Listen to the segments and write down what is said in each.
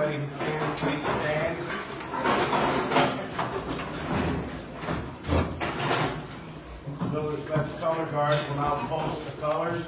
everybody who can, please stand. Those best color guards will now post the colors.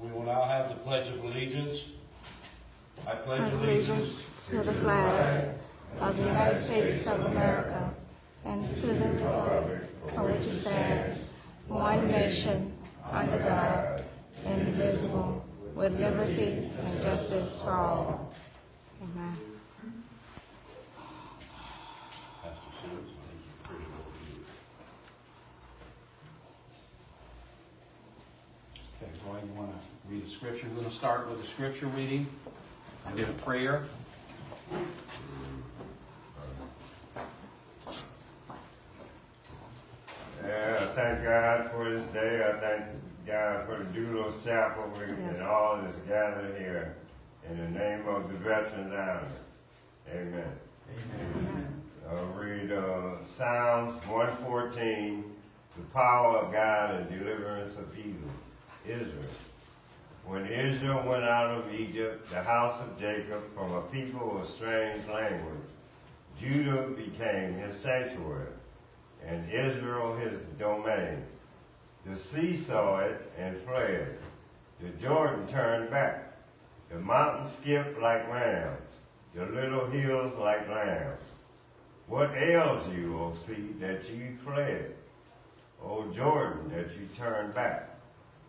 We will now have the Pledge of Allegiance. I pledge allegiance to the flag of the United States of America and to the republic for which it stands, one nation, under God, indivisible, with liberty and justice for all. Amen. Okay, Roy, you want to read the scripture? We're going to start with the scripture reading and then a prayer. Yeah, I thank God for this day. I thank God for the Doulos Chapel and all that's gathered here. In the name of the Veterans Army. Amen. Amen. I'll read Psalms 114, the power of God and deliverance of Israel. When Israel went out of Egypt, the house of Jacob, from a people of strange language, Judah became his sanctuary, and Israel his domain. The sea saw it and fled. The Jordan turned back. The mountains skipped like lambs, the little hills like lambs. What ails you, O sea, that you fled? O Jordan, that you turned back?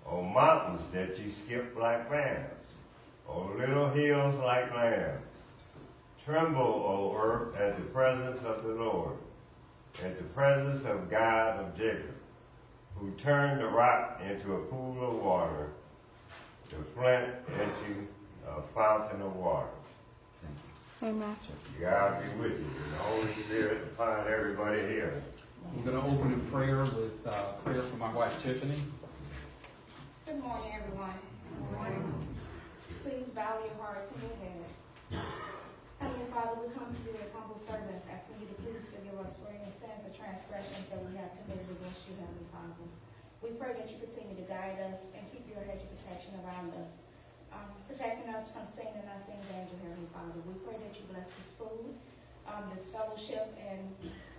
O mountains, that you skipped like lambs? O little hills like lambs? Tremble, O earth, at the presence of the Lord, at the presence of God of Jacob, who turned the rock into a pool of water, the flint into a fountain of water. Amen. God be with you, and the Holy Spirit to find everybody here. We're going to open in prayer with prayer for my wife, Tiffany. Good morning, everyone. Good morning. Please bow your heart to your head. Heavenly Father, we come to you as humble servants, asking you to please forgive us for any sins or transgressions that we have committed against you, Heavenly Father. We pray that you continue to guide us and keep your hedge of protection around us, protecting us from seen and unseen danger, Heavenly Father. We pray that you bless this food, this fellowship, and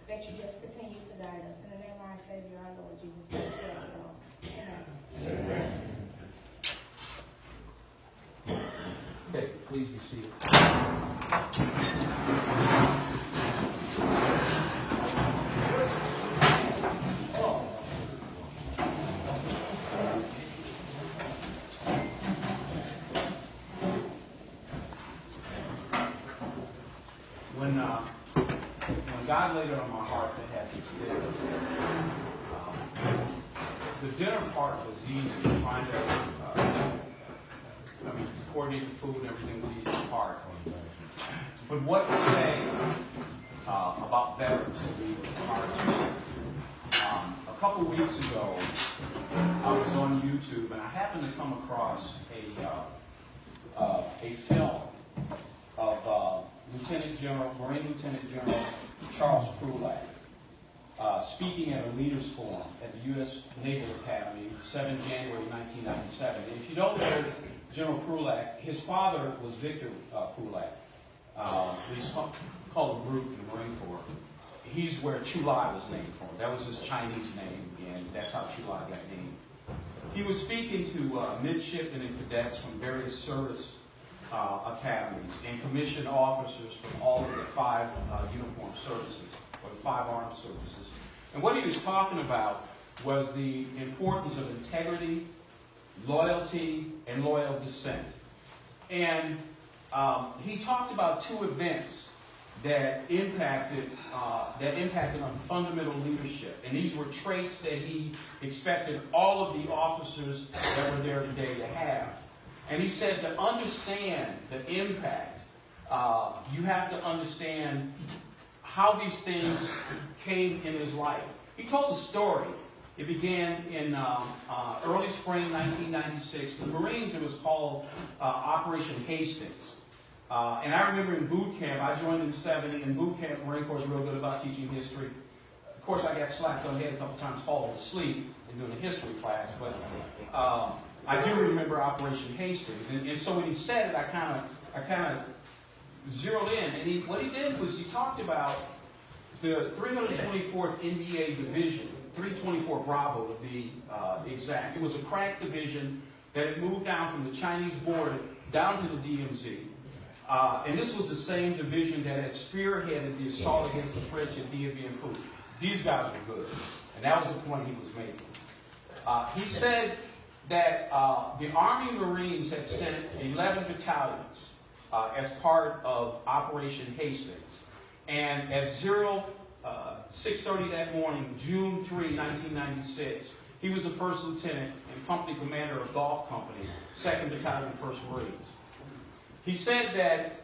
that you just continue to guide us. In the name of our Savior, our Lord Jesus Christ, we ask it all. Amen. Amen. Okay, please be seated. When God laid it on my heart to have this dinner, the dinner part was easy. Trying to, coordinate the food and everything was the easy part. But what to say about veterans to me was the hardest. A couple weeks ago, I was on YouTube and I happened to come across a film of Marine Lieutenant General Charles Krulak speaking at a leaders forum at the U.S. Naval Academy, 7 January 1997. And if you don't know General Krulak, his father was Victor Krulak. He's called a group in the Marine Corps. He's where Chu Lai was named from. That was his Chinese name, and that's how Chu Lai got named. He was speaking to midshipmen and cadets from various service academies and commissioned officers from all of the 5 uniformed services, or the 5 armed services. And what he was talking about was the importance of integrity loyalty, and loyal dissent. And he talked about two events that impacted on fundamental leadership. And these were traits that he expected all of the officers that were there today to have. And he said to understand the impact, you have to understand how these things came in his life. He told a story. It began in early spring 1996. The Marines, it was called Operation Hastings. And I remember in boot camp, I joined in '70, and boot camp, Marine Corps is real good about teaching history. Of course, I got slapped on the head a couple times, falling asleep in doing a history class, but I do remember Operation Hastings. And so when he said it, I kind of zeroed in. And what he did was he talked about the 324th NVA Division, 324 Bravo to be exact. It was a crack division that had moved down from the Chinese border down to the DMZ. And this was the same division that had spearheaded the assault against the French at Dien Bien Phu. These guys were good. And that was the point he was making. He said that the Army Marines had sent 11 battalions as part of Operation Hastings. And at 6:30 that morning, June 3, 1996, he was the first lieutenant and company commander of Golf Company, 2nd Battalion, 1st Marines. He said that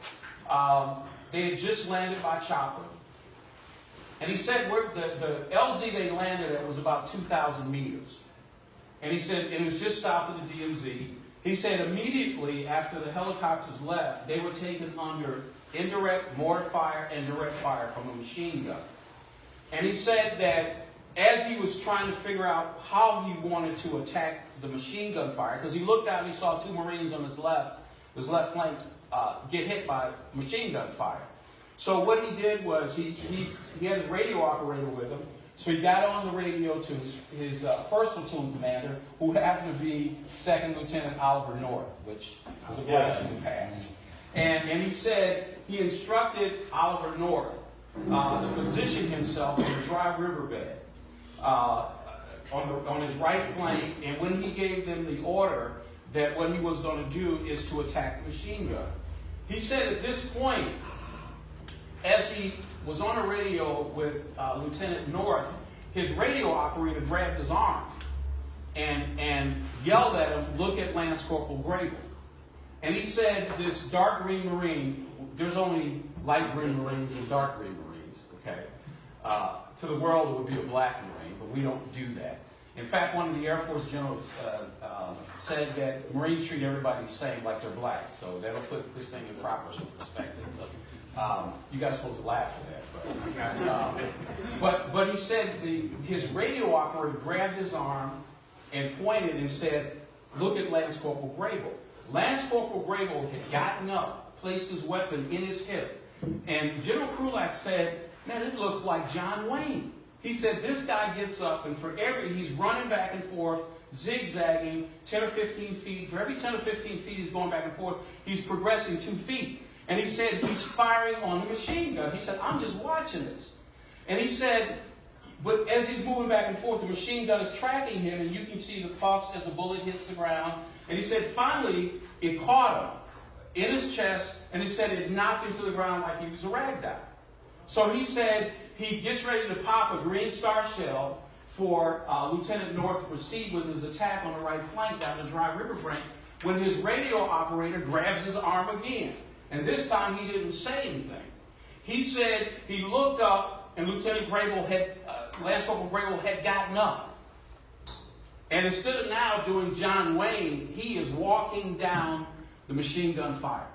they had just landed by chopper. And he said the LZ they landed at was about 2,000 meters. And he said it was just south of the DMZ. He said immediately after the helicopters left, they were taken under indirect mortar fire and direct fire from a machine gun. And he said that as he was trying to figure out how he wanted to attack the machine gun fire, because he looked out and he saw two Marines on his left flank get hit by machine gun fire. So what he did was he had his radio operator with him. So he got on the radio to his first platoon commander, who happened to be 2nd Lieutenant Oliver North, which was a blast from the past. And he said he instructed Oliver North to position himself in a dry riverbed on his right flank. And when he gave them the order that what he was going to do is to attack the machine gun, he said at this point, as he was on a radio with Lieutenant North, his radio operator grabbed his arm and yelled at him, "Look at Lance Corporal Grable." And he said this dark green Marine, there's only light green Marines and dark green Marines, okay? To the world, it would be a black Marine, but we don't do that. In fact, one of the Air Force generals said that Marines treat everybody the same, like they're black. So that'll put this thing in proper perspective. You guys are supposed to laugh at that. But he said his radio operator grabbed his arm and pointed and said, "Look at Lance Corporal Grable." Lance Corporal Grable had gotten up, placed his weapon in his hip, and General Krulak said, "Man, it looked like John Wayne." He said, this guy gets up, and he's running back and forth, zigzagging 10 or 15 feet. For every 10 or 15 feet he's going back and forth, he's progressing 2 feet. And he said he's firing on the machine gun. He said, I'm just watching this. And he said, but as he's moving back and forth, the machine gun is tracking him, and you can see the puffs as the bullet hits the ground. And he said, finally, it caught him in his chest, and he said it knocked him to the ground like he was a rag doll. So he said he gets ready to pop a Green Star shell for Lieutenant North to proceed with his attack on the right flank down the Dry River Brink, when his radio operator grabs his arm again. And this time he didn't say anything. He said he looked up, and Lieutenant Lance Corporal Grable had gotten up. And instead of now doing John Wayne, he is walking down the machine gun fire.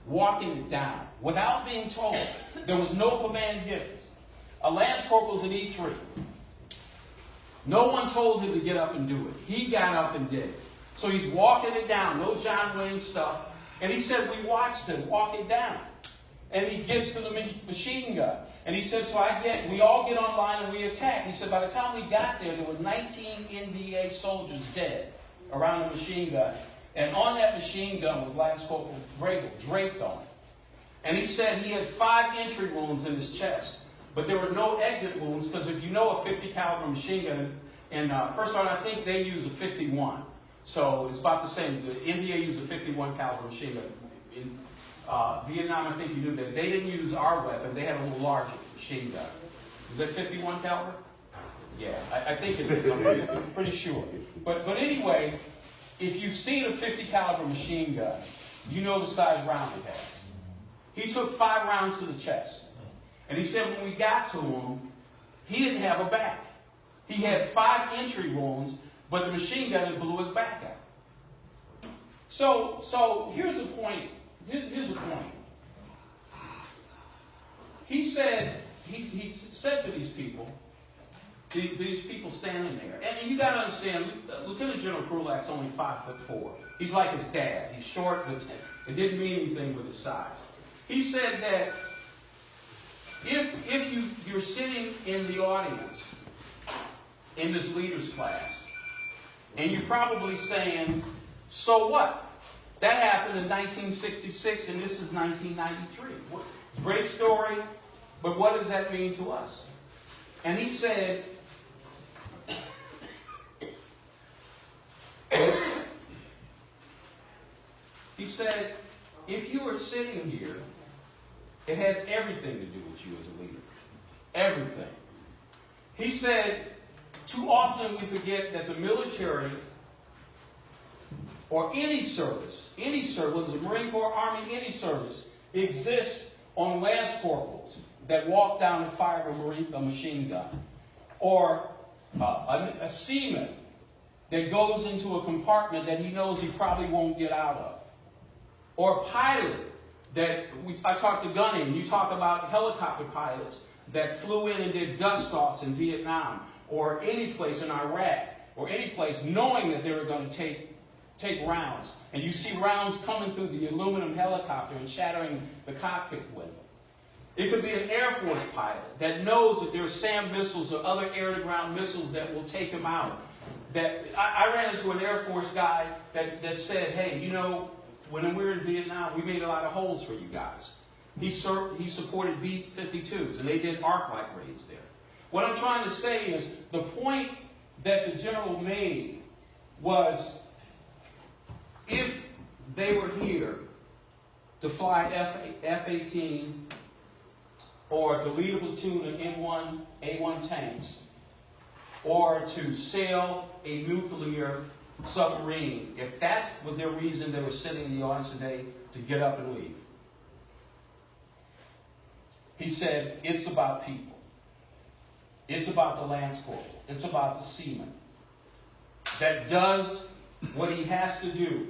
Walking it down without being told. There was no command given. A Lance Corporal's an E3. No one told him to get up and do it. He got up and did it. So he's walking it down. No John Wayne stuff. And he said, we watched him walk it down. And he gets to the machine gun. And he said, we all get on line and we attack. He said, by the time we got there were 19 NVA soldiers dead around the machine gun. And on that machine gun was Lance Corporal Grable draped on it. And he said he had 5 entry wounds in his chest. But there were no exit wounds, because if you know a 50 caliber machine gun, And First Sergeant, I think they use a 51. So it's about the same. The NVA used a 51 caliber machine gun. In Vietnam, I think you knew that. They didn't use our weapon. They had a little larger machine gun. Was that 51 caliber? Yeah, I think it is. I'm pretty sure. But anyway, if you've seen a 50 caliber machine gun, you know the size round it has. He took 5 rounds to the chest. And he said when we got to him, he didn't have a back. He had 5 entry wounds, but the machine gun blew his back out. So here's the point. Here's the point. He said to these people standing there, and you got to understand, Lieutenant General Krulak's only 5'4". He's like his dad. He's short, but it didn't mean anything with his size. He said that if you're sitting in the audience in this leaders class, and you're probably saying, so what? That happened in 1966, and this is 1993. Great story, but what does that mean to us? And he said, if you are sitting here, it has everything to do with you as a leader. Everything. He said, too often we forget that the military or any service, whether the Marine Corps, Army, any service, exists on lance corporals that walk down and fire a machine gun. Or a seaman that goes into a compartment that he knows he probably won't get out of. Or a pilot that, I talked to Gunny, and you talk about helicopter pilots that flew in and did dust-offs in Vietnam, or any place in Iraq, or any place knowing that they were going to take rounds. And you see rounds coming through the aluminum helicopter and shattering the cockpit window. It could be an Air Force pilot that knows that there are SAM missiles or other air-to-ground missiles that will take him out. I ran into an Air Force guy that said, hey, you know, when we were in Vietnam, we made a lot of holes for you guys. He supported B-52s, and they did arc-light raids there. What I'm trying to say is the point that the general made was if they were here to fly F-18 or to lead a platoon of M1, A1 tanks, or to sail a nuclear submarine, if that was their reason they were sitting in the audience today, to get up and leave. He said, it's about people. It's about the lance corporal. It's about the seaman that does what he has to do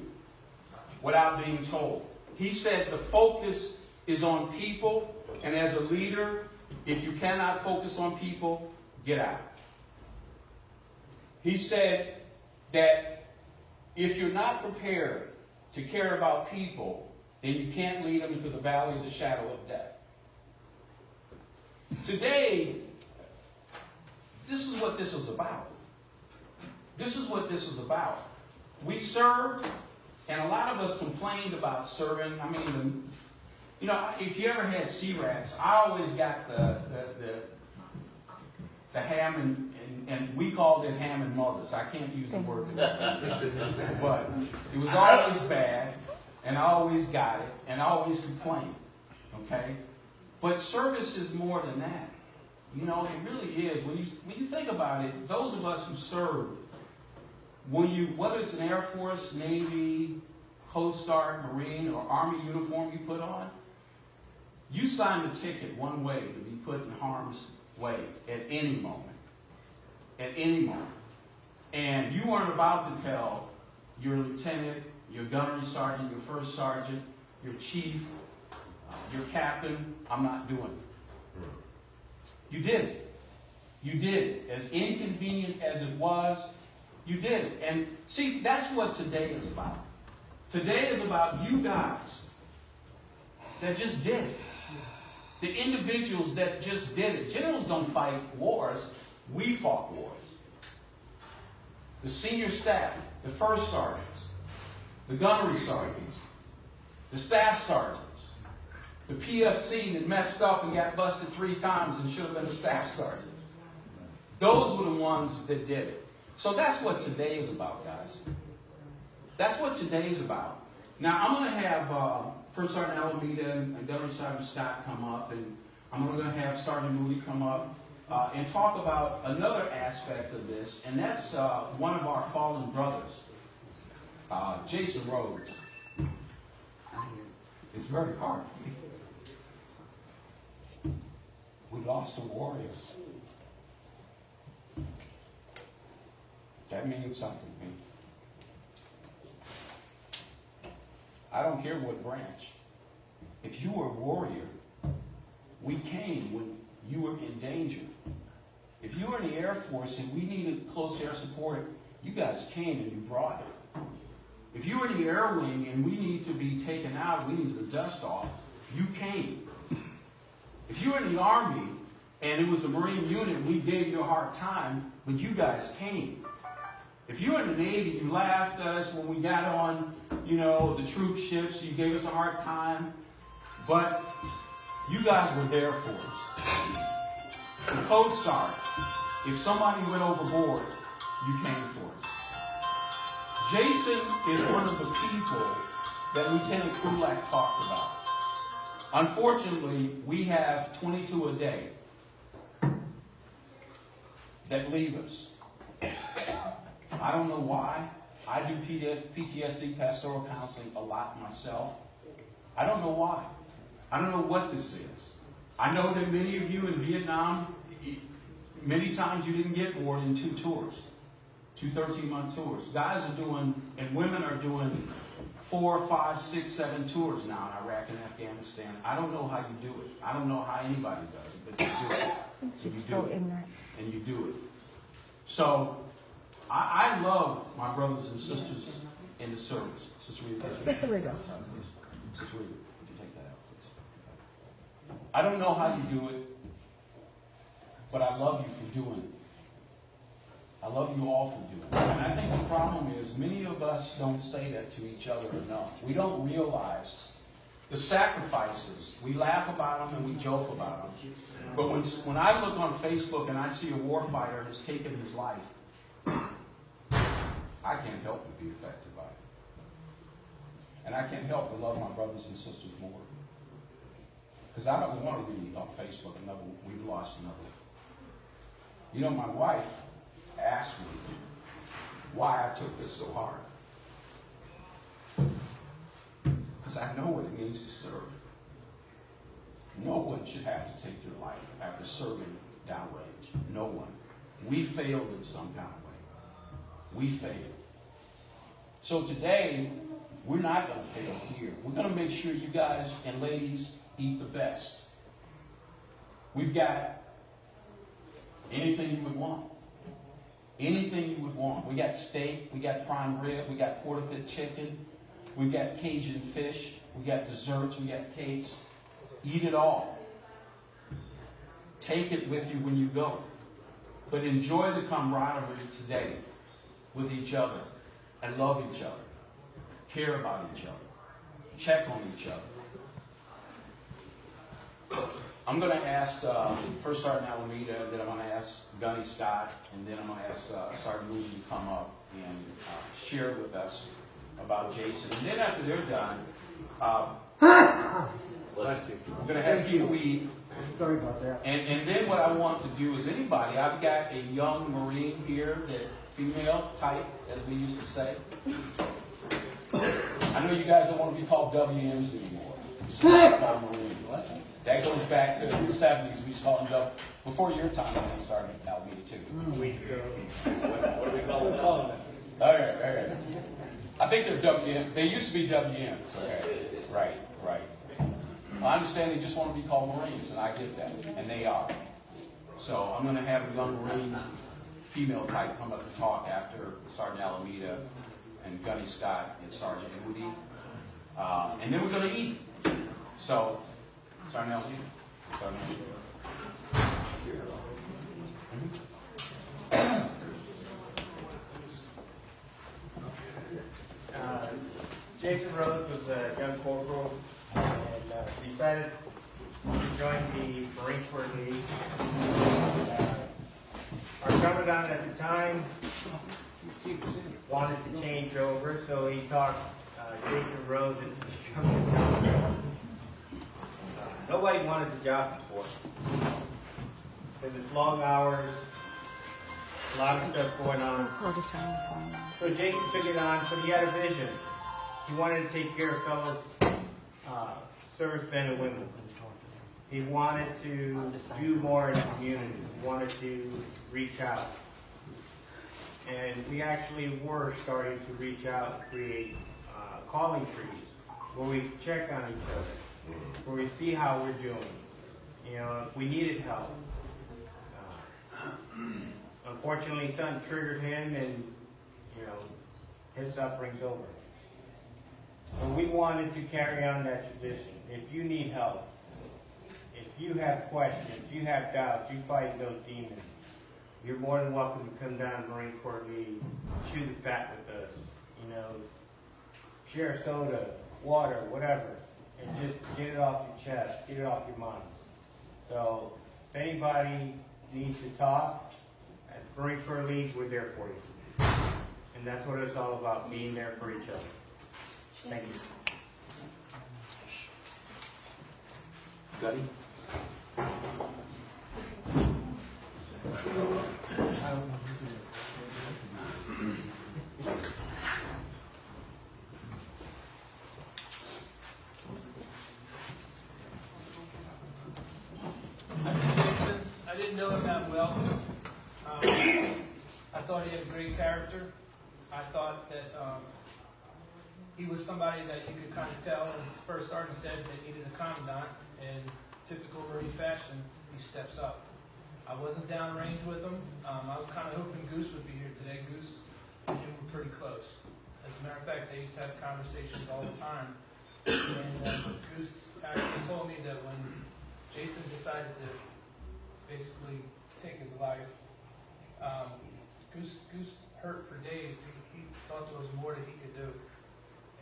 without being told. He said the focus is on people, and as a leader, if you cannot focus on people, get out. He said that if you're not prepared to care about people, then you can't lead them into the valley of the shadow of death. Today, this is what this is about. This is what this is about. We served, and a lot of us complained about serving. I mean, you know, if you ever had C-rats, I always got the ham and we called it ham and mothers. I can't use the word, but it was always bad, and I always got it, and I always complained. Okay, but service is more than that. You know, it really is. When you think about it, those of us who serve, whether it's an Air Force, Navy, Coast Guard, Marine, or Army uniform you put on, you signed a ticket one way to be put in harm's way at any moment. At any moment. And you weren't about to tell your lieutenant, your gunnery sergeant, your first sergeant, your chief, your captain, I'm not doing it. You did it. You did it. As inconvenient as it was, you did it. And see, that's what today is about. Today is about you guys that just did it. The individuals that just did it. Generals don't fight wars. We fought wars. The senior staff, the first sergeants, the gunnery sergeants, the staff sergeants, the PFC that messed up and got busted 3 times and should have been a staff sergeant. Those were the ones that did it. So that's what today is about, guys. That's what today is about. Now, I'm going to have First Sergeant Alameda and Gunnery Sergeant Scott come up, and I'm going to have Sergeant Moody come up and talk about another aspect of this, and that's one of our fallen brothers, Jason Rhodes. It's very hard for me. We lost a warrior. That means something to me. I don't care what branch. If you were a warrior, we came when you were in danger. If you were in the Air Force and we needed close air support, you guys came and you brought it. If you were in the Air Wing and we needed to be taken out, we needed the dust off, you came. If you were in the Army and it was a Marine unit, we gave you a hard time, but you guys came. If you were in the Navy, you laughed at us when we got on, the troop ships, you gave us a hard time, but you guys were there for us. The Coast Guard, if somebody went overboard, you came for us. Jason is one of the people that Lieutenant Krulak talked about. Unfortunately, we have 22 a day that leave us. I don't know why. I do PTSD pastoral counseling a lot myself. I don't know why. I don't know what this is. I know that many of you in Vietnam, many times you didn't get more than 2 tours, 2 13-month tours. Guys are doing, and women are doing 4, 5, 6, 7 tours now in Iraq and Afghanistan. I don't know how you do it. I don't know how anybody does it, but you do it. And you So do it. ignorant. And you do it. So, I love my brothers and sisters in the service. Sister Rita. Sister Rita. Sister Rita, would you take that out, please? I don't know how you do it, but I love you for doing it. I love you all for doing it. And I think the problem is many of us don't say that to each other enough. We don't realize the sacrifices. We laugh about them and we joke about them. But when I look on Facebook and I see a warfighter has taken his life, I can't help but be affected by it. And I can't help but love my brothers and sisters more. Because I don't want to read on Facebook another, we've lost another. My wife asked me why I took this so hard. Because I know what it means to serve. No one should have to take their life after serving downrange. No one. We failed in some kind of way. We failed. So today, we're not going to fail here. We're going to make sure you guys and ladies eat the best. We've got anything you would want. Anything you would want. We got steak, we got prime rib, we got porta pit chicken, we got Cajun fish, we got desserts, we got cakes. Eat it all. Take it with you when you go. But enjoy the camaraderie today with each other and love each other. Care about each other. Check on each other. I'm going to ask First Sergeant Alameda, then I'm going to ask Gunny Scott, and then I'm going to ask Sergeant Moody to come up and share with us about Jason. And then after they're done, we're going to have Pete Weed. Sorry about that. And then what I want to do is anybody, I've got a young Marine here, that female type, as we used to say. I know you guys don't want to be called WMs anymore. You used to be called Marine. That goes back to the 70s. We used to call them before your time, I think, Sergeant Alameda too. A week ago. What do we call them now? All right. I think they're WM. They used to be WMs. Okay. Right. I understand they just want to be called Marines, and I get that, and they are. So I'm going to have a young Marine female type come up and talk after Sergeant Alameda and Gunny Scott and Sergeant Moody. And then we're going to eat. So, Sergeant Alameda. Jason Rhodes was a young corporal and decided to join the Marine Corps League. Our commandant at the time wanted to change over, so he talked Jason Rhodes into becoming the commandant. Nobody wanted the job before. It was long hours, a lot of stuff going on. So Jason took it on, but he had a vision. He wanted to take care of fellow servicemen and women. He wanted to do more in the community. He wanted to reach out. And we actually were starting to reach out and create calling trees where we check on each other, where we see how we're doing. You know, if we needed help. Unfortunately, something triggered him, and you know, his suffering's over. So we wanted to carry on that tradition. If you need help, if you have questions, you have doubts, you fight those demons, you're more than welcome to come down to Marine Corps League, chew the fat with us. You know, share soda, water, whatever, and just get it off your chest, get it off your mind. So if anybody needs to talk, at Marine Corps League, we're there for you. And that's what it's all about, being there for each other. Thank you. Gutty? Jason, I didn't know him that well. I thought he had a great character. I thought that he was somebody that you could kind of tell, as the first sergeant said, they needed a commandant, and typical Marine fashion, he steps up. I wasn't downrange with him. I was kind of hoping Goose would be here today. Goose and him were pretty close. As a matter of fact, they used to have conversations all the time. And Goose actually told me that when Jason decided to basically take his life, Goose hurt for days. He thought there was more that he could do.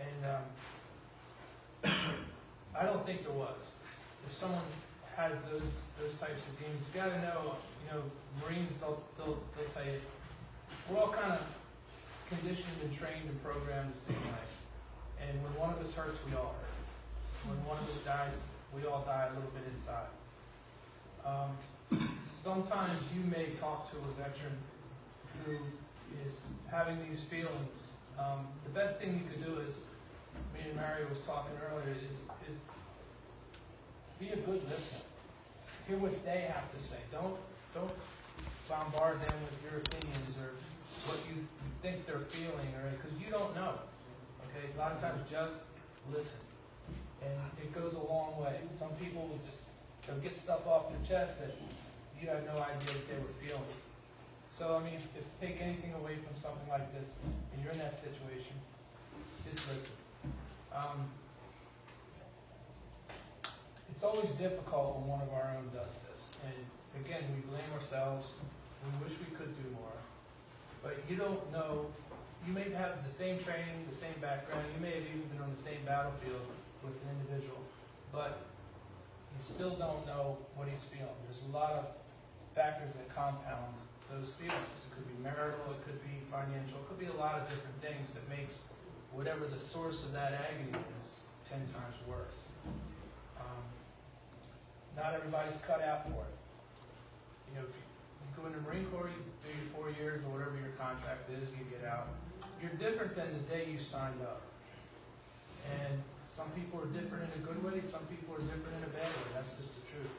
And I don't think there was. If someone has those types of demons, you got to know, Marines, they'll tell you, we're all kind of conditioned and trained and programmed the same way. And when one of us hurts, we all hurt. When one of us dies, we all die a little bit inside. Sometimes you may talk to a veteran who is having these feelings. The best thing you could do is, me and Mary was talking earlier, is be a good listener. Hear what they have to say. Don't bombard them with your opinions or what you think they're feeling, or because you don't know. Okay, a lot of times just listen, and it goes a long way. Some people will just get stuff off their chest that you had no idea that they were feeling. So, I mean, if you take anything away from something like this, and you're in that situation, just listen. It's always difficult when one of our own does this. And again, we blame ourselves. We wish we could do more. But you don't know. You may have the same training, the same background. You may have even been on the same battlefield with an individual. But you still don't know what he's feeling. There's a lot of factors that compound those feelings. It could be marital, it could be financial, it could be a lot of different things that makes whatever the source of that agony is 10 times worse. Not everybody's cut out for it. If you go in the Marine Corps, you do your 4 years or whatever your contract is, you get out. You're different than the day you signed up. And some people are different in a good way, some people are different in a bad way. That's just the truth.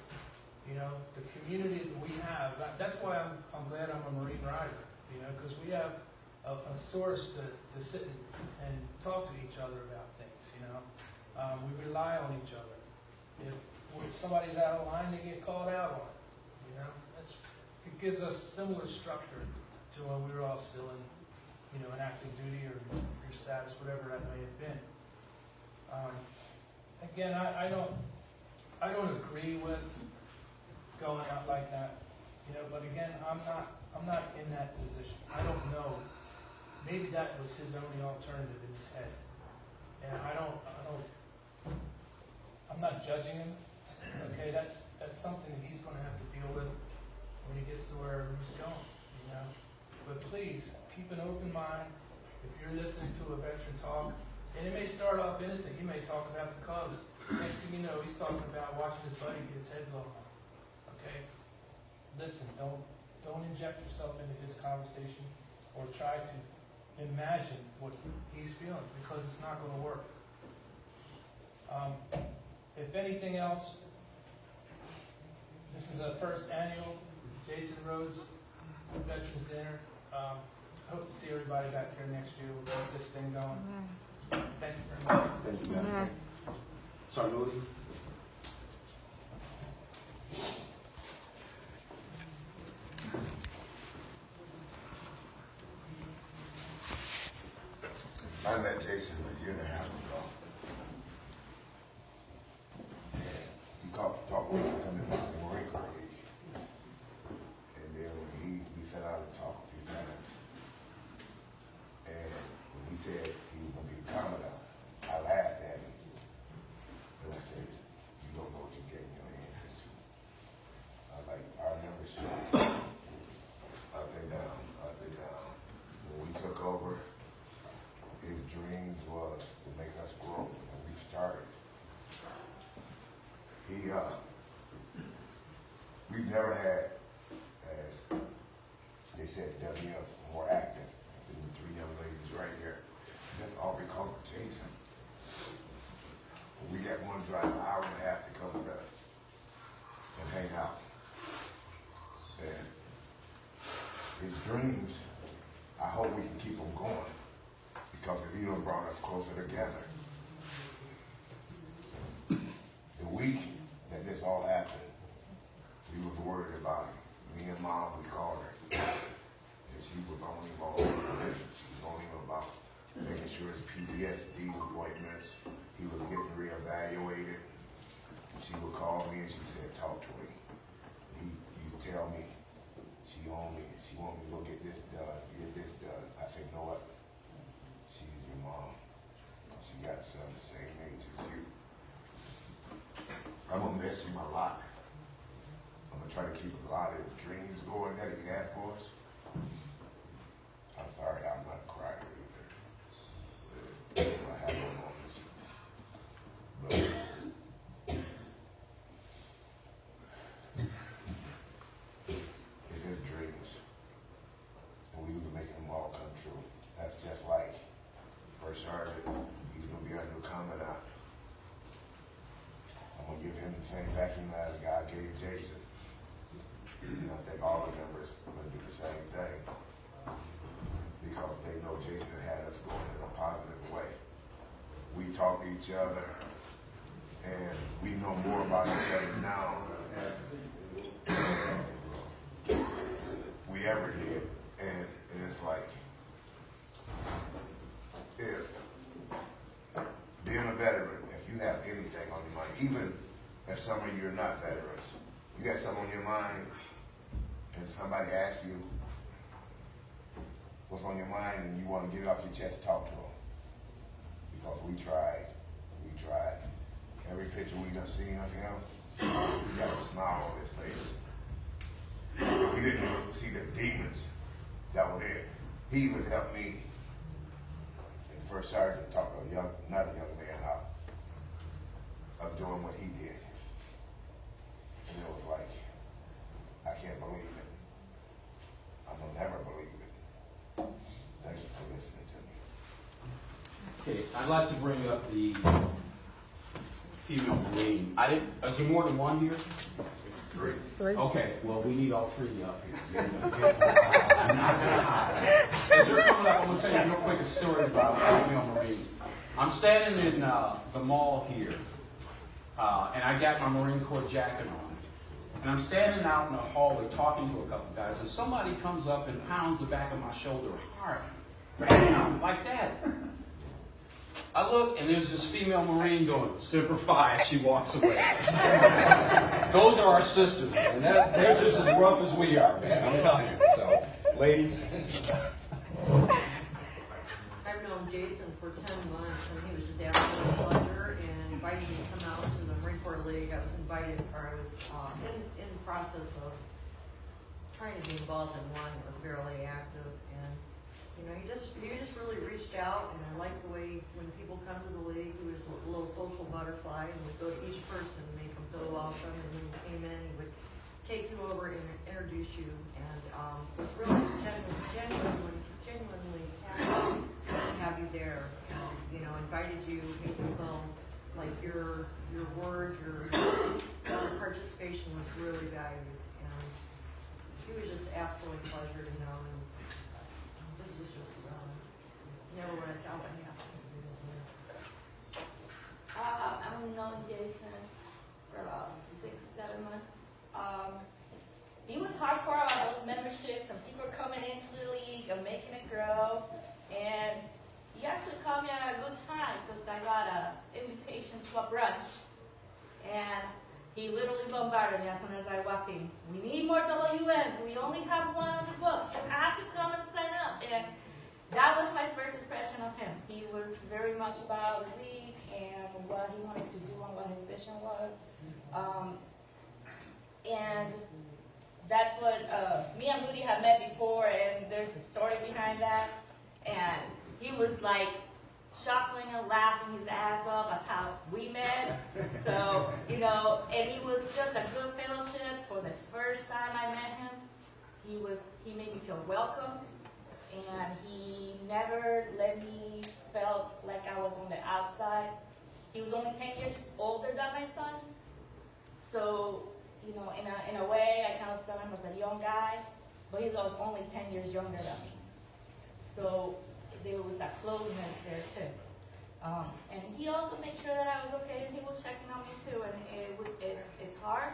The community that we have, that's why I'm glad I'm a Marine rider, because we have a source to sit and talk to each other about things, We rely on each other. If somebody's out of line, they get called out on it, It gives us similar structure to when we were all still in, in active duty or your status, whatever that may have been. Again, I don't agree with going out like that, but again, I'm not in that position. I don't know. Maybe that was his only alternative in his head. And I'm not judging him. Okay, that's something that he's going to have to deal with when he gets to wherever he's going. you know. But please, keep an open mind. If you're listening to a veteran talk, and it may start off innocent, you may talk about the Cubs. Next thing you know, he's talking about watching his buddy get his head blown off. Okay? Listen, don't inject yourself into his conversation or try to imagine what he's feeling, because it's not going to work. If anything else, this is the first annual Jason Rhodes Veterans Dinner. Hope to see everybody back here next year. We'll keep this thing going. Thank you very much. Thank you, ma'am. Sorry, Moody. I met Jason a year and a half ago. And he talked with me coming back to the Marine Corps League. And then when we sat out and talked a few times. And when he said he was going to be a commandant, I laughed at him. And I said, you don't know what you're getting your hands into. I was like, I remember shit. Up and down, up and down. When we took over, his dreams was to make us grow, and we started. We've never had, as they said, WM more active than the three young ladies right here. That's all because of Jason. We got one drive an hour and a half to come with us and hang out. And his dreams, I hope we can keep them going. Because he done brought us closer together. The week that this all happened, we was worried about it. Me and Mom, we called her. And she was only about she was only about making sure his PTSD appointments, he was getting reevaluated. She would call me and she said, talk to me. You tell me, she want me to go get this done, get this done. I said, you know what? She's your mom. She got a son the same age as you. I'm gonna miss him a lot. I'm gonna try to keep a lot of his dreams going that he had for us. I'm sorry, I'm not a crier either. I have no moments. But it's his dreams. And we were making them all come true. That's just like First Sergeant, he's going to be our new commandant. I'm going to give him the same vacuum as God gave Jason. And I think all the members are going to do the same thing. Because they know Jason had us going in a positive way. We talk to each other, and we know more about each other now than we ever did. And it's like, if being a veteran, if you have anything on your mind, even if some of you are not veterans, you got something on your mind, and somebody asks you what's on your mind, and you want to get it off your chest, talk to them. Because we tried. Every picture we done seen of him, he got a smile on his face. And we didn't even see the demons that were there. He even helped me. First Sergeant talked to another young man out of doing what he did. And it was like, I can't believe it. I'm going to never believe it. Thank you for listening to me. Okay, I'd like to bring up the female Marine. Is there more than one here? Three. Okay, well, we need all three up here. As they're coming up, I'm going to tell you real quick a story about female Marines. I'm standing in the mall here, and I got my Marine Corps jacket on. And I'm standing out in the hallway talking to a couple guys, and somebody comes up and pounds the back of my shoulder hard. Bam! Like that. I look, and there's this female Marine going, Semper Fi, as she walks away. Those are our sisters, and they're just as rough as we are, man, I'm telling you. So, ladies. I've known Jason for 10 months, and he was just asking me a pleasure and invited me to come out to the Marine Corps League. I was invited, or I was in the process of trying to be involved in one that was fairly active, and he just really reached out, and I liked the way when people come to the league, he was a little social butterfly, and would go to each person, make them feel welcome, and when you came in, he would take you over and introduce you, and was really genuinely happy to have you there, and invited you, made you feel like your word, your participation was really valued, and he was just absolutely a pleasure to know. And this is just never would have thought I'd ask him to do it. I've known Jason for about 6-7 months. He was hardcore on those memberships and people coming into the league and making it grow. And he actually called me at a good time because I got an invitation to a brunch. And he literally bombarded me as soon as I walked in. We need more WNs. We only have one on the books. You have to come and sign up. And that was my first impression of him. He was very much about the league and what he wanted to do and what his vision was. And that's what me and Moody had met before, and there's a story behind that. And he was like chuckling and laughing his ass off. That's how we met. So, and he was just a good fellowship. For the first time I met him, he made me feel welcome. And he never let me felt like I was on the outside. He was only 10 years older than my son. So, in a way, I kind of saw him as a young guy, but he's only 10 years younger than me. So there was a closeness there too. And he also made sure that I was okay, and he was checking on me too. And it's hard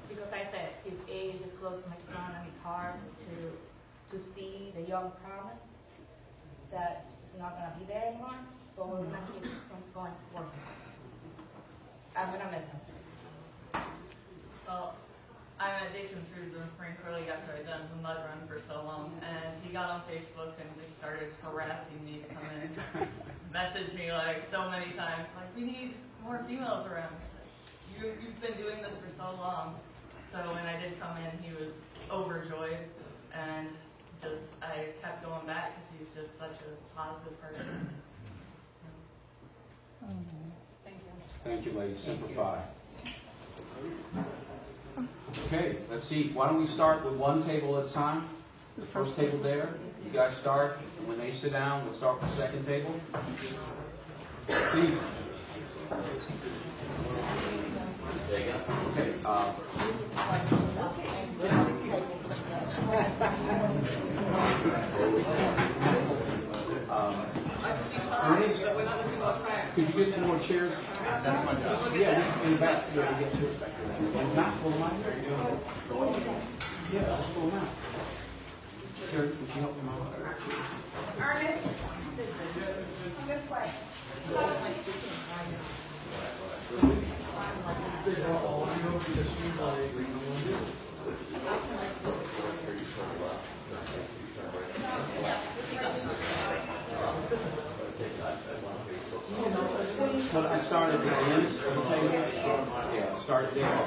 because I said his age is close to my son, and it's hard to see the young promise that it's not going to be there anymore, but we're going to keep things going forward. I'm going to miss him. Well, I met Jason through the Marine Corps League after I'd done the mud run for so long, and he got on Facebook and just started harassing me to come in and message me like so many times, like, we need more females around. Like, you've been doing this for so long. So when I did come in, he was overjoyed, and I kept going back because he's just such a positive person. Thank you. Thank you, ladies. Simplify. Okay, let's see. Why don't we start with one table at a time? The first table there. You guys start. And when they sit down, we'll start with the second table. Let's see. Okay. Ernest, could you get some more chairs? That's my job. Yeah, in the back. Yeah, we get chairs back there. And not pull them out. Yeah, let's pull them out. Terry, would you help them out? Ernest, come this way. But I started at the end of the table. Yeah, start there.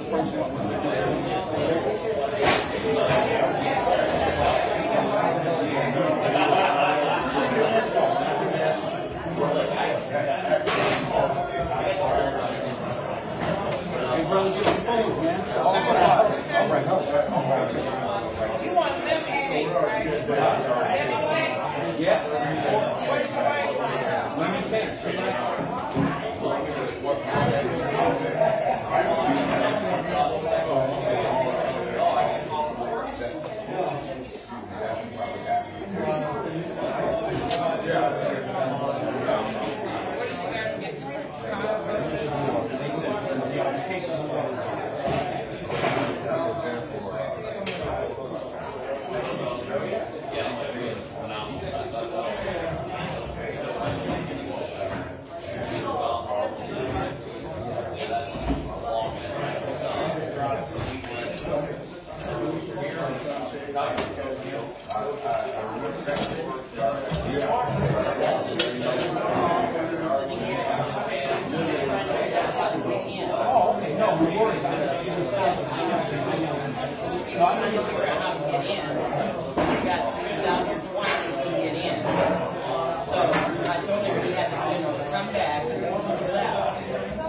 Hey, brother, get some photos, man. All right. You want them cake, right? Yes. What is right? Lemon cake. Pretty nice. Oh, okay. No, we were. Trying to figure out how to get in. You got he's out here twice he couldn't get in. So I told him he had to come back because he left.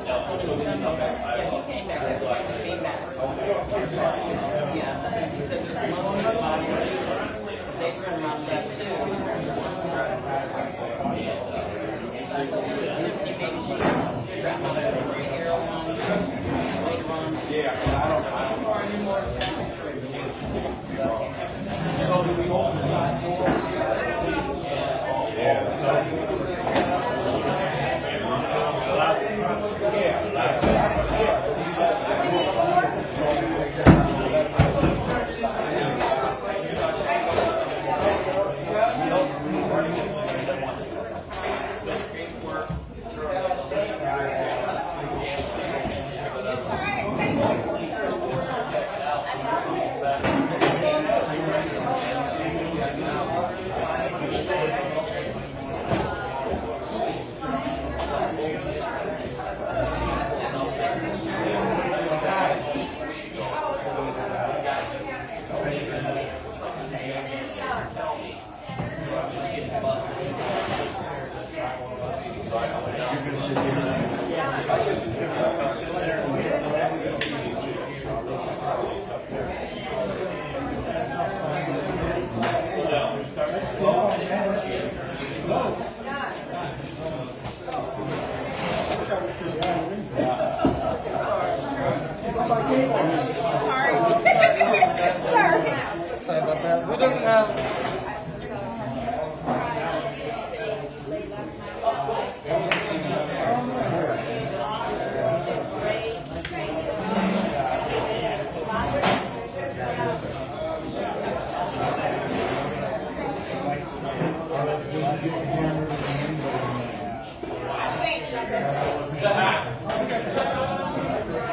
I told him to come back. Yeah, he came back. He came back. Yeah, he said there's some other people out here too. They turned around and left too. So I told Tiffany maybe she could figure out how to put the arrow on later on. Yeah, I don't know anymore. So do we open the side door? Sorry about that. Who doesn't have?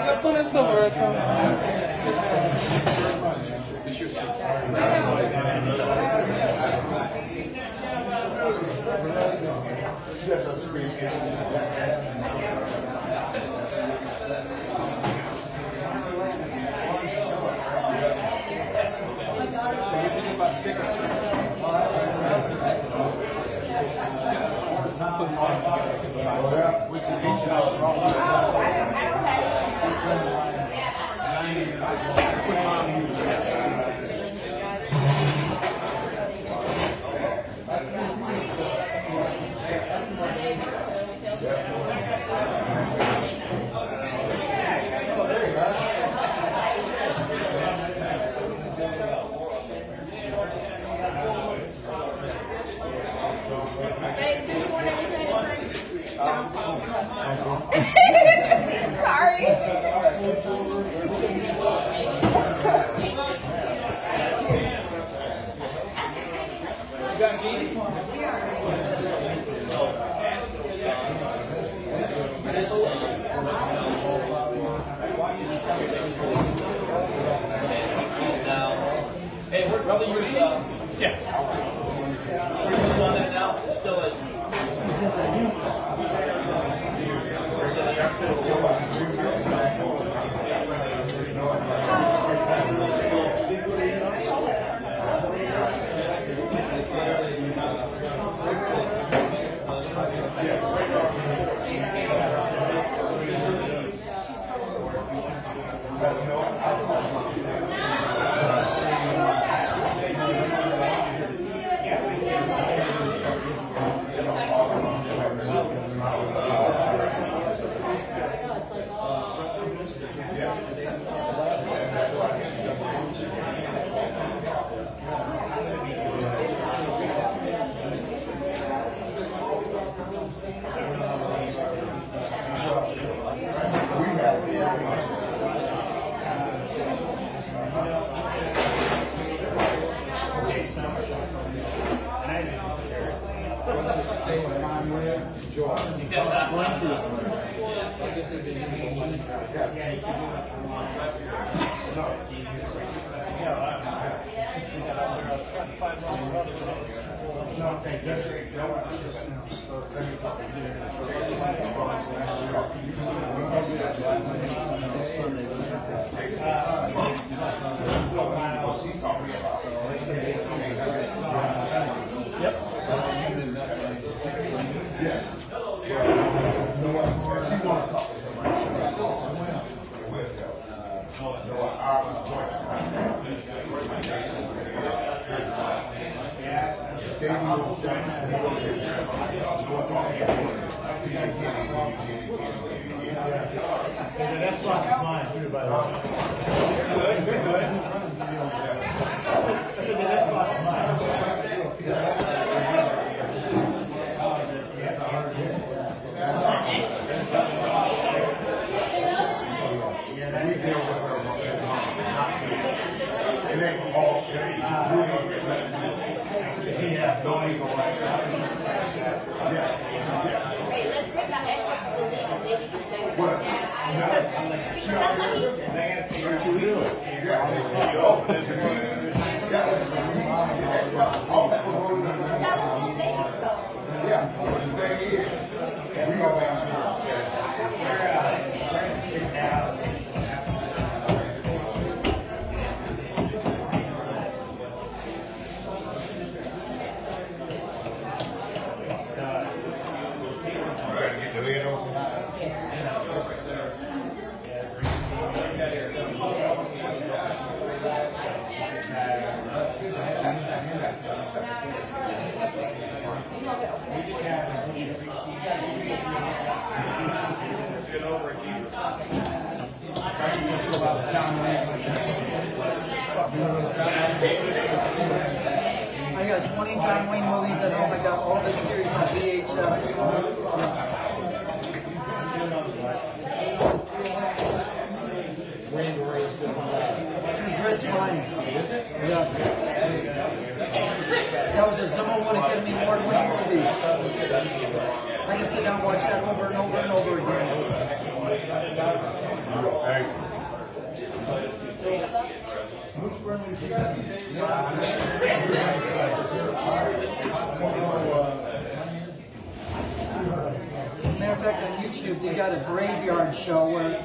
Yeah, put this over at some. Hey, brother, you yeah. We're just on that now. Still is. I got 20 John Wayne movies at home. I got all the series on VHS. Grid's mine. Yes. That was his #1 Academy Award-winning movie. I can sit down and watch that over and over and over again. Matter of fact, on YouTube, they got a graveyard show where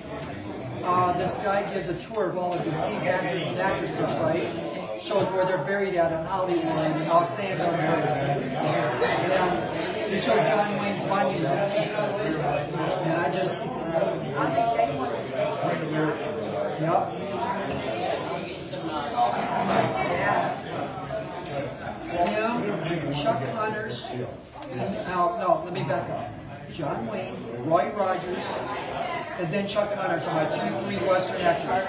this guy gives a tour of all the deceased actors and actresses, right? Shows where they're buried at in Hollywood and Los Angeles. And they showed John Wayne's monument. And I just... Yep. Him, Chuck Connors, no, let me back up. John Wayne, Roy Rogers, and then Chuck Connors are my 2-3 Western actors.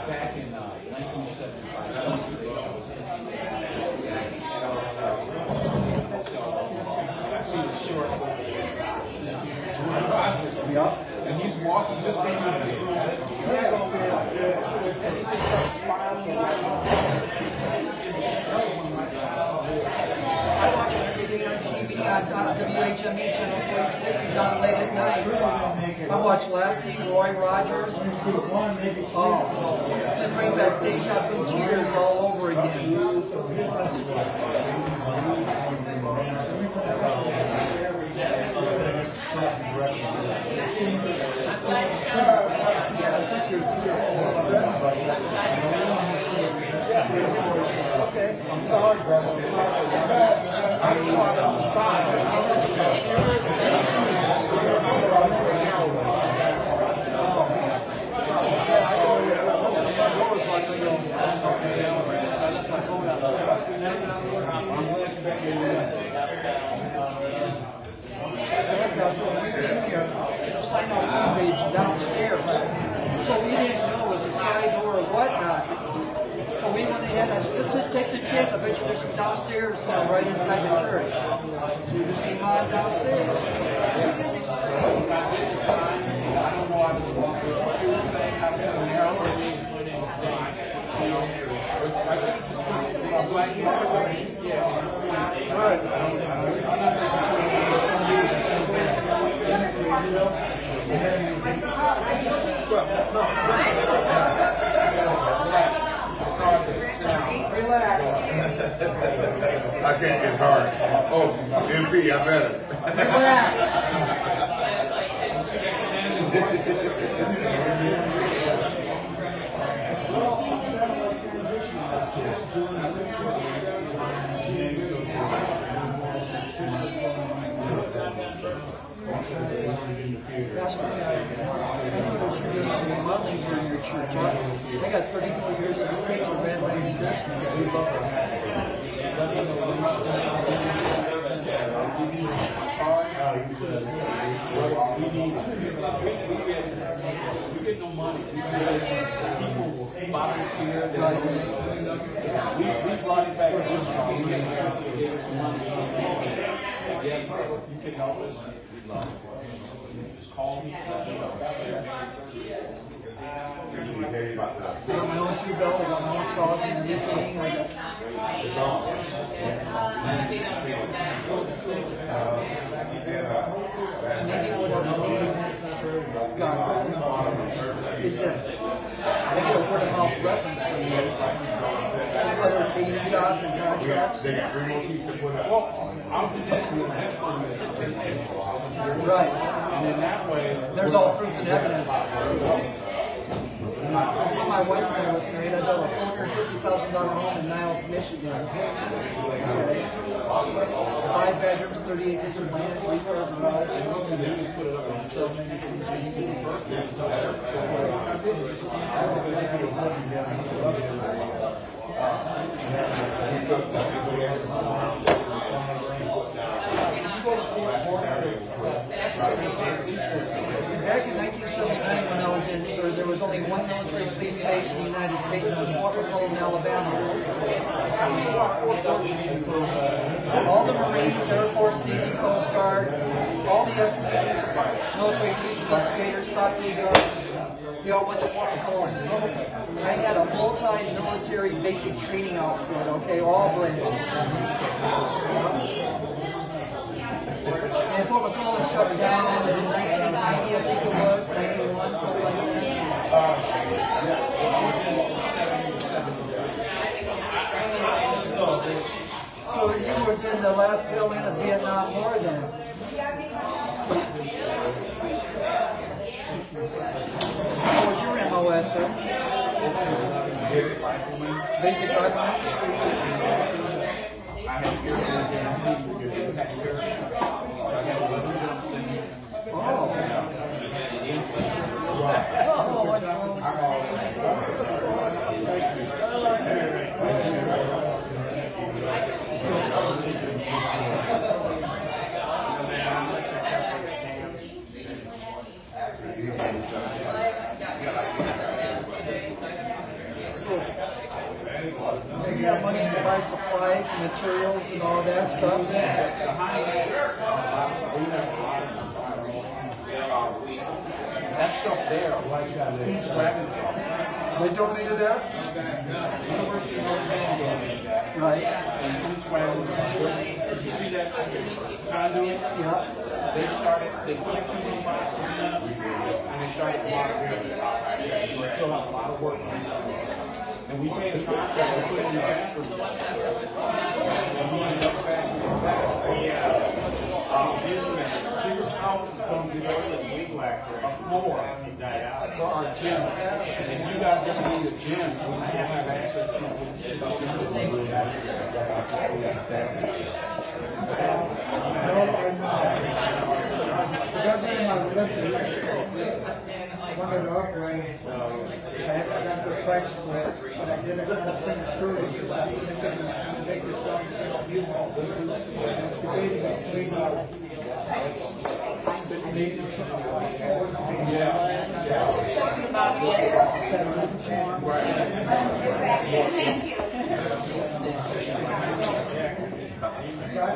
Back in 1975. I see the short. Yep. And he's walking, just came out of the room. And he just started smiling. I watch him every day on TV on WHME Channel 46. He's on late at night. I watch Lassie, Roy Rogers. Oh, just bring back deja vu tears all over again. Okay, I'm sorry, brother. I'm on the side. downstairs, right inside the church. So you just came on downstairs. Relax. I can't get hard. Oh, MP, I better. Relax. I got 33 years of experience with red light investment. We get no money. People will volunteer. We brought it back. We gave us money. Yes, you can always just call me. You gave I got my own two-belt, I got my own saws and everything. I got is that I get a word of mouth reference from you. Other painting jobs and contracts. Well, I'll do that to the next one. Right. And in that way, There's all proof and evidence. When my wife and I was married, I built a $450,000 home in Niles, Michigan. 5 bedrooms, 30 acres of land, 3-car garage. Back in 1979, when I was in, sir, there was only one military police base in the United States, and it was Waterville, Alabama. All the Marines, Air Force, Navy, Coast Guard, all the SPs, military police investigators, property guards, they all went to Waterville. I had a multi-military basic training outfit, okay, all branches. And Fort McClellan shut down in 1990, I think it was, 91, something like that. So you was in the last tail end of Vietnam War then? What was your MOS, sir? Basic rifleman? You have money to buy supplies and materials and all that stuff. that stuff there, who's grabbing it? They donated that? University of Notre Dame donated that. Right. And who's grabbing it? You see that conduit? Yeah. They put it 2 boxes in, and they started monitoring it. We still have a lot of work to do. And we paid a contract to put it in the bathroom. And we ended up back. Bigger houses come to a floor for our gym. And if you guys ever need a gym, we don't have access to Wanted to operate, I haven't got the price for it, but I did it kind of prematurely because I think I'm going to take this on and you all. It's debating between Thank you. Any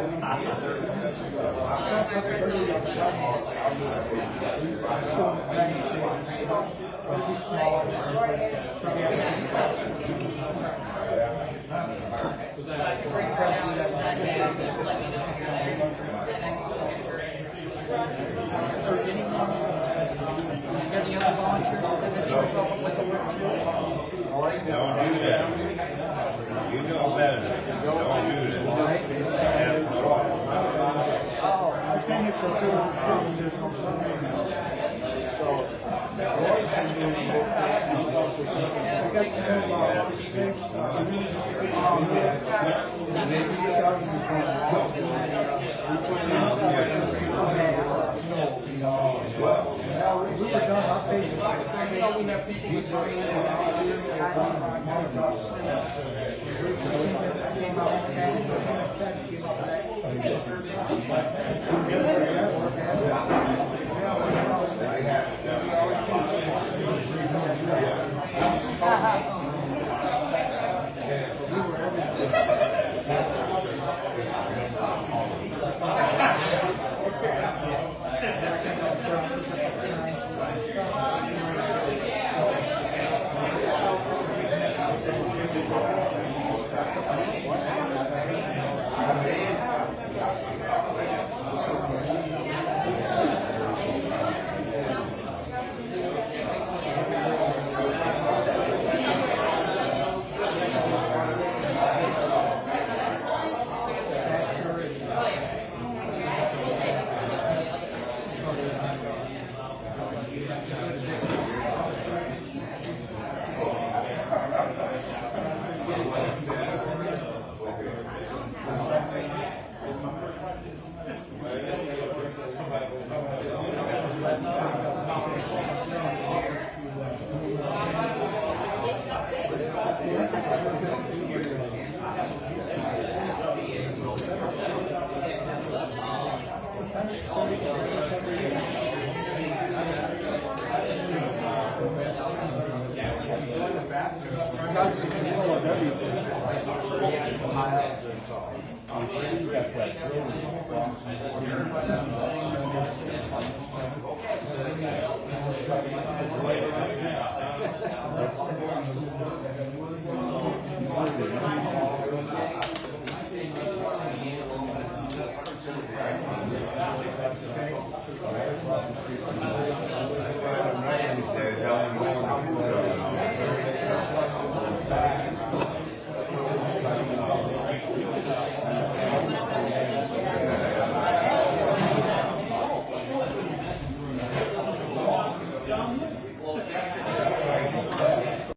other volunteers within the church help with the work too? Don't do that. You know better. Don't do that. That's no. I think it's a good services on Sunday. So, we got to we were done, our pages. We have people came out God's in control of everything.